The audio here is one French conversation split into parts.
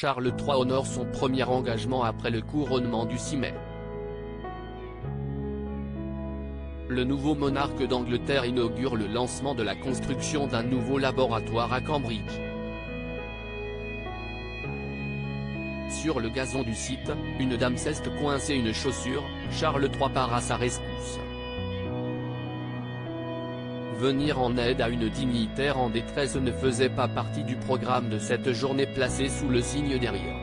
Charles III honore son premier engagement après le couronnement du 6 mai. Le nouveau monarque d'Angleterre inaugure le lancement de la construction d'un nouveau laboratoire à Cambridge. Sur le gazon du site, une dame s'est coincée une chaussure, Charles III part à sa rescousse. Venir en aide à une dignitaire en détresse ne faisait pas partie du programme de cette journée placée sous le signe des rires.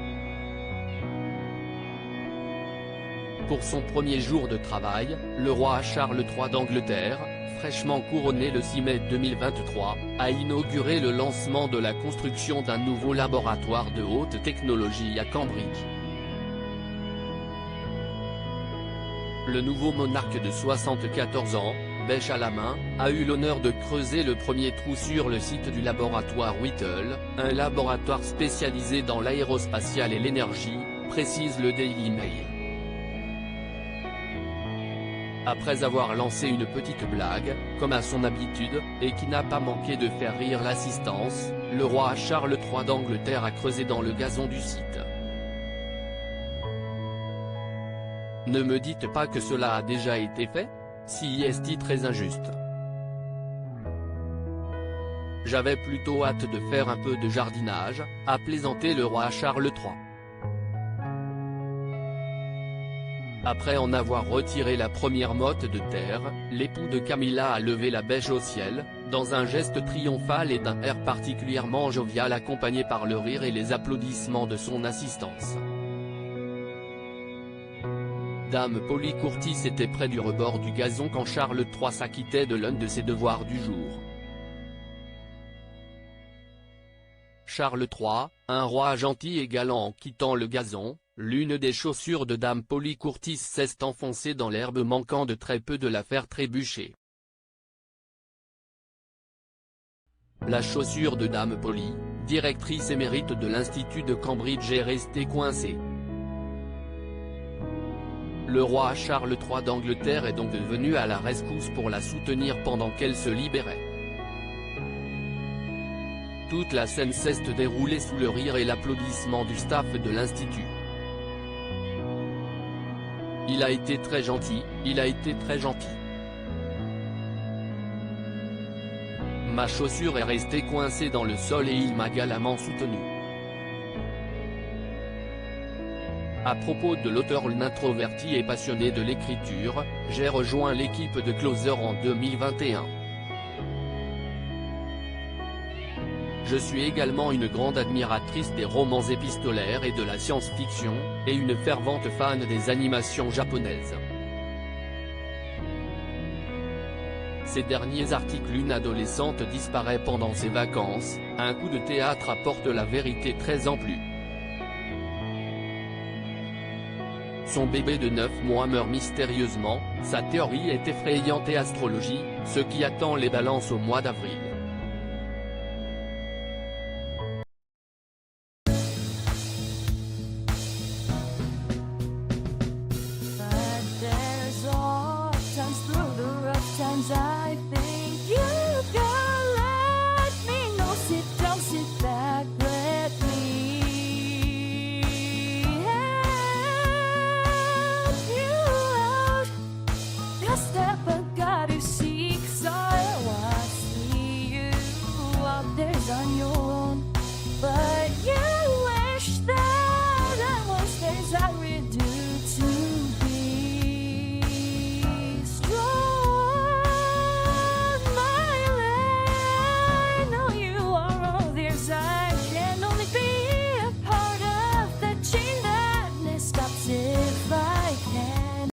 Pour son premier jour de travail, le roi Charles III d'Angleterre, fraîchement couronné le 6 mai 2023, a inauguré le lancement de la construction d'un nouveau laboratoire de haute technologie à Cambridge. Le nouveau monarque de 74 ans, bêche à la main, a eu l'honneur de creuser le premier trou sur le site du laboratoire Whittle, un laboratoire spécialisé dans l'aérospatiale et l'énergie, précise le Daily Mail. Après avoir lancé une petite blague, comme à son habitude, et qui n'a pas manqué de faire rire l'assistance, le roi Charles III d'Angleterre a creusé dans le gazon du site. Ne me dites pas que cela a déjà été fait? Si est-il très injuste. J'avais plutôt hâte de faire un peu de jardinage, a plaisanté le roi Charles III. Après en avoir retiré la première motte de terre, l'époux de Camilla a levé la bêche au ciel, dans un geste triomphal et d'un air particulièrement jovial accompagné par le rire et les applaudissements de son assistance. Dame Polly Curtis était près du rebord du gazon quand Charles III s'acquittait de l'un de ses devoirs du jour. Charles III, un roi gentil et galant en quittant le gazon, l'une des chaussures de Dame Polly Curtis s'est enfoncée dans l'herbe manquant de très peu de la faire trébucher. La chaussure de Dame Polly, directrice émérite de l'Institut de Cambridge est restée coincée. Le roi Charles III d'Angleterre est donc venu à la rescousse pour la soutenir pendant qu'elle se libérait. Toute la scène s'est déroulée sous le rire et l'applaudissement du staff de l'Institut. Il a été très gentil, il a été très gentil. Ma chaussure est restée coincée dans le sol et il m'a galamment soutenu. À propos de l'auteur introverti et passionné de l'écriture, j'ai rejoint l'équipe de Closer en 2021. Je suis également une grande admiratrice des romans épistolaires et de la science-fiction, et une fervente fan des animations japonaises. Ces derniers articles. Une adolescente disparaît pendant ses vacances, un coup de théâtre apporte la vérité très amplue. Son bébé de 9 mois meurt mystérieusement, sa théorie est effrayante et astrologie, ce qui attend les balances au mois d'avril. But there's all times through the rough times I think